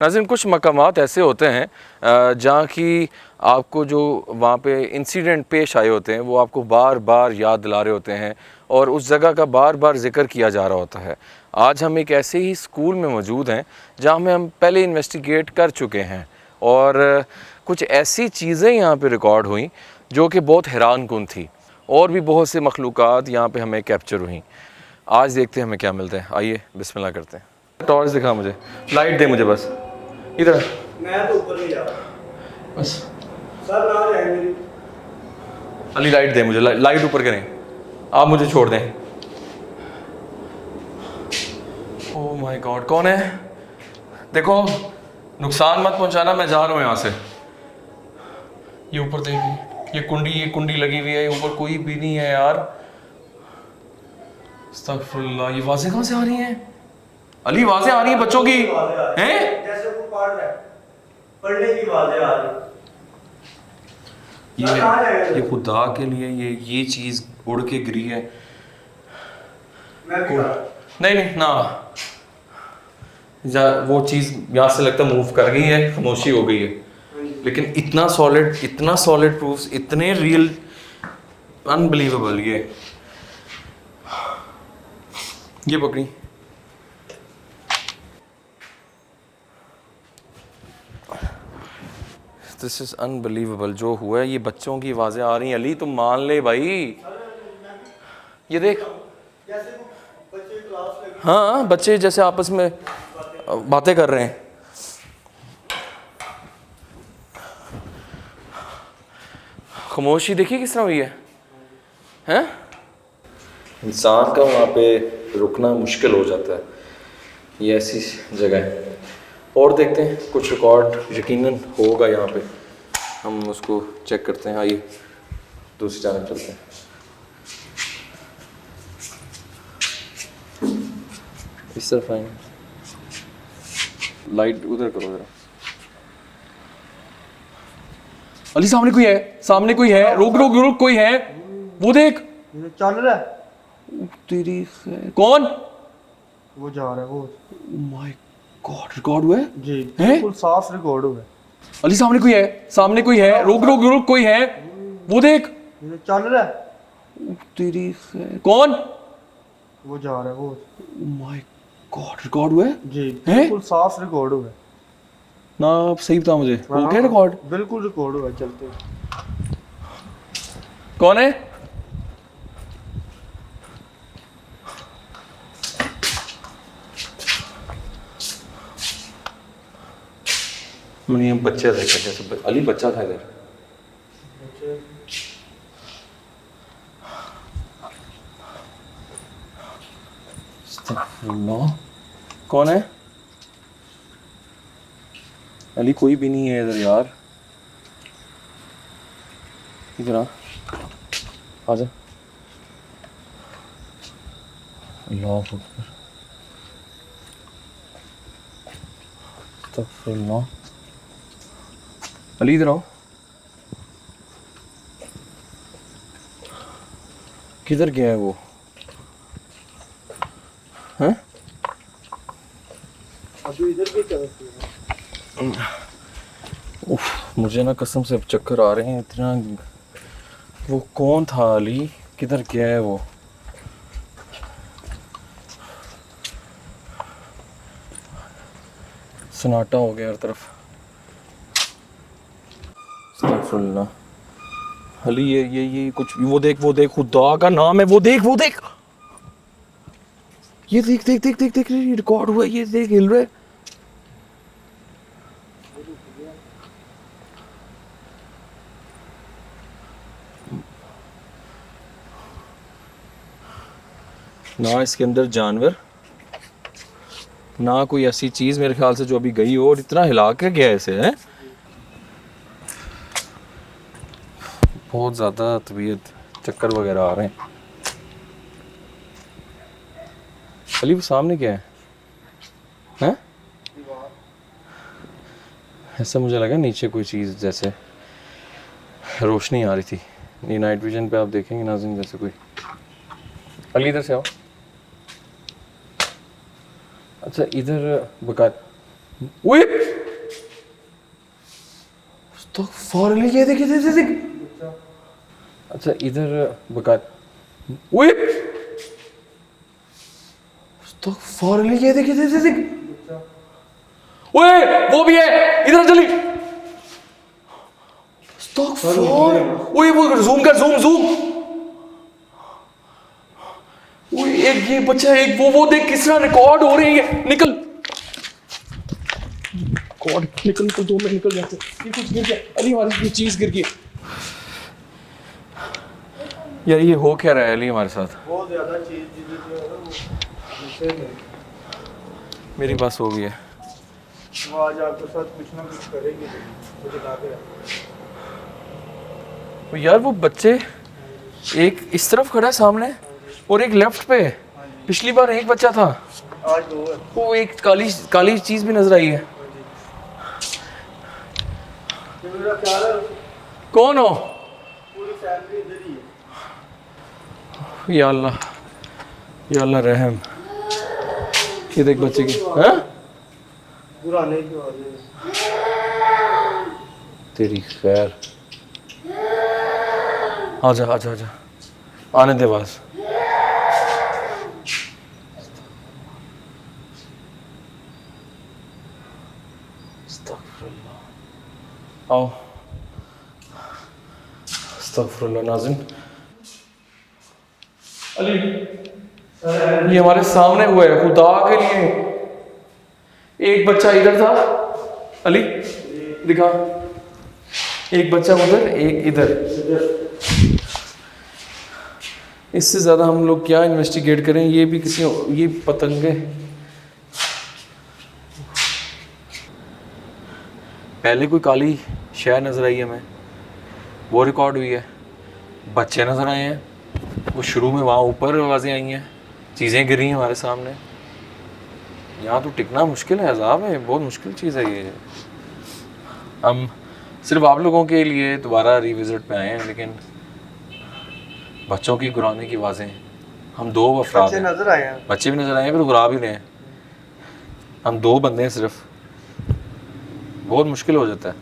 नाज़रीन, कुछ मकामात ऐसे होते हैं जहाँ की आपको जो वहाँ पे इंसिडेंट पेश आए होते हैं वो आपको बार बार याद दिला रहे होते हैं और उस जगह का बार बार ज़िक्र किया जा रहा होता है। आज हम एक ऐसे ही स्कूल में मौजूद हैं जहाँ में हम पहले इन्वेस्टिगेट कर चुके हैं और कुछ ऐसी चीज़ें यहाँ पे रिकॉर्ड हुई जो कि बहुत हैरान कुन थी और भी बहुत से मखलूक़ात यहाँ पे हमें कैप्चर हुई। आज देखते हैं हमें क्या मिलता है। आइए बिस्मिल्लाह करते हैं। टॉर्च दिखा मुझे, लाइट दे मुझे बस इधर। मैं तो ऊपर नहीं जा रहा बस सर, ना जाए मेरी। अली लाइट दे मुझे, लाइट ऊपर करें, आप मुझे छोड़ दें। ओह माय गॉड, कौन है? देखो नुकसान मत पहुंचाना, मैं जा रहा हूँ यहाँ से। ये ऊपर देखिए, ये कुंडी लगी हुई है, ऊपर कोई भी नहीं है यार। अस्तगफुरुल्लाह, ये आवाज़ें कहाँ से आ रही हैं? अली आवाज़ें आ रही हैं बच्चों की हैं? जैसे वो पढ़ रहा है, पढ़ने की आवाज़ें आ रही। ये खुदा के लिए ये चीज़ उड़ के गिरी है। मैं भी नहीं नहीं ना, वो चीज़ यहाँ से लगता मूव कर गई है, खामोशी हो गई है, लेकिन इतना सॉलिड प्रूफ्स, इतने रियल, अनबिलीवेबल। ये पकड़ी, दिस इज अनबिलीवेबल जो हुआ है। ये बच्चों की आवाज़ें आ रही हैं। अली तुम मान ले भाई, ये देख। हाँ, बच्चे जैसे आपस में बातें कर रहे हैं। खामोशी देखिए किस तरह हुई है, हैं? इंसान का वहाँ पे रुकना मुश्किल हो जाता है, ये ऐसी जगह है। और देखते हैं कुछ रिकॉर्ड यकीनन होगा यहाँ पे, हम उसको चेक करते हैं। आइए दूसरी जानब चलते हैं। इस तरफ आएंगे, लाइट उधर करो जरा। अली सामने कोई है, सामने कोई है, रुक रुक रुक, कोई है, वो देख। चल रहा है तेरी कौन? वो जा रहा है वो। माय गॉड, रिकॉर्ड हुआ है जी, हैं? बिल्कुल साफ रिकॉर्ड हुआ है। अली सामने कोई है, सामने कोई है, रुक रुक रुक, कोई है, वो देख। चल रहा है तेरी कौन? वो जा रहा है वो। माय गॉड, रिकॉर्ड हुआ है जी, हैं? बिल्कुल साफ रिकॉर्ड हुआ है। ना आप सही बता मुझे, हो गया रिकॉर्ड? बिल्कुल रिकॉर्ड हुआ है। चलते हैं। कौन है? मैंने बच्चे देखा, जैसे अली बच्चा था इधर। कौन है? अली कोई भी नहीं है इधर यार, इधर आ जा। अल्लाह अकबर, अस्तगफुरुल्लाह। अली इधर आओ। किधर गया है वो? हैं? अभी इधर की तरफ उफ, मुझे ना कसम से चक्कर आ रहे हैं इतना। वो कौन था अली, किधर गया है वो? सन्नाटा हो गया हर तरफ। अस्तगफुरुल्लाह। अली ये कुछ, वो देख, खुदा का नाम है, वो देख। ये देख, ये रिकॉर्ड हुआ है, ये देख, हिल रहा है। ना इसके अंदर जानवर, ना कोई ऐसी चीज मेरे ख्याल से जो अभी गई हो, और इतना हिला के गया ऐसे है। बहुत ज़्यादा तबीयत, चक्कर वगैरह आ रहे हैं। अली वो सामने क्या है? हैं? ऐसा मुझे लगा नीचे कोई चीज़ जैसे रोशनी आ रही थी। ये नाइट विजन पे आप देखेंगे नाज़रीन, जैसे कोई। अली इधर से आओ। अच्छा इधर बका, ओए अस्तगफुरुल्लाह, ये देख ये देख। अच्छा इधर बका। ओए अस्तगफुरुल्लाह, ये देख ये देख। ओए वो भी है, इधर चली। अस्तगफुरुल्लाह, ओए वो जूम कर, जूम जूम। ओए एक ये बच्चा है, एक वो देख किस तरह रिकॉर्ड हो रही है। निकल कॉर्ड, निकल निकल, 2 मिनट निकल जाते। ये कुछ गिर गया अली, हमारी ये चीज गिर गई। यार ये हो क्या रहा है अली हमारे साथ? बहुत ज्यादा चीज जो है ना वो नीचे में। मेरी बस हो गई है। वो आज आपके साथ कुछ ना कुछ करेंगे, मुझे लग रहा है। तो यार वो बच्चे एक इस तरफ खड़ा है सामने और एक लेफ्ट पे। पिछली बार एक बच्चा था, आज दो है। वो एक काली काली चीज भी नजर आई है। तो मेरा ख्याल है कौन हो? पूरी फैमिली इधर ही है। या अल्लाह रहम। ये देख बच्चे की, हैं? पुराने की वाले तेरी खैर। आजा आजा आजा, आने दे बस। अस्तगफुरुल्लाह, आओ। अस्तगफुरुल्लाह नाज़िम। अली ये हमारे सामने हुआ है, खुदा के लिए। एक बच्चा इधर था अली, दिखा। एक बच्चा उधर, एक इधर। इससे ज़्यादा हम लोग क्या इन्वेस्टिगेट करें? ये भी किसी, ये पतंगे। पहले कोई काली शय नज़र आई हमें, वो रिकॉर्ड हुई है। बच्चे नज़र आए हैं, वो शुरू में वहाँ ऊपर आवाज़ें आई हैं, चीज़ें गिरी हैं हमारे सामने। यहाँ तो टिकना मुश्किल है, अज़ाब है, बहुत मुश्किल चीज़ है ये। हम सिर्फ आप लोगों के लिए दोबारा रिविज़िट पे आए हैं, लेकिन बच्चों की गुराने की आवाज़ें। हम 2 अफराद बच्चे हैं, नजर आए हैं। बच्चे भी नज़र आए हैं, फिर गुरा भी रहे हैं। हम 2 बंदे हैं सिर्फ, बहुत मुश्किल हो जाता है।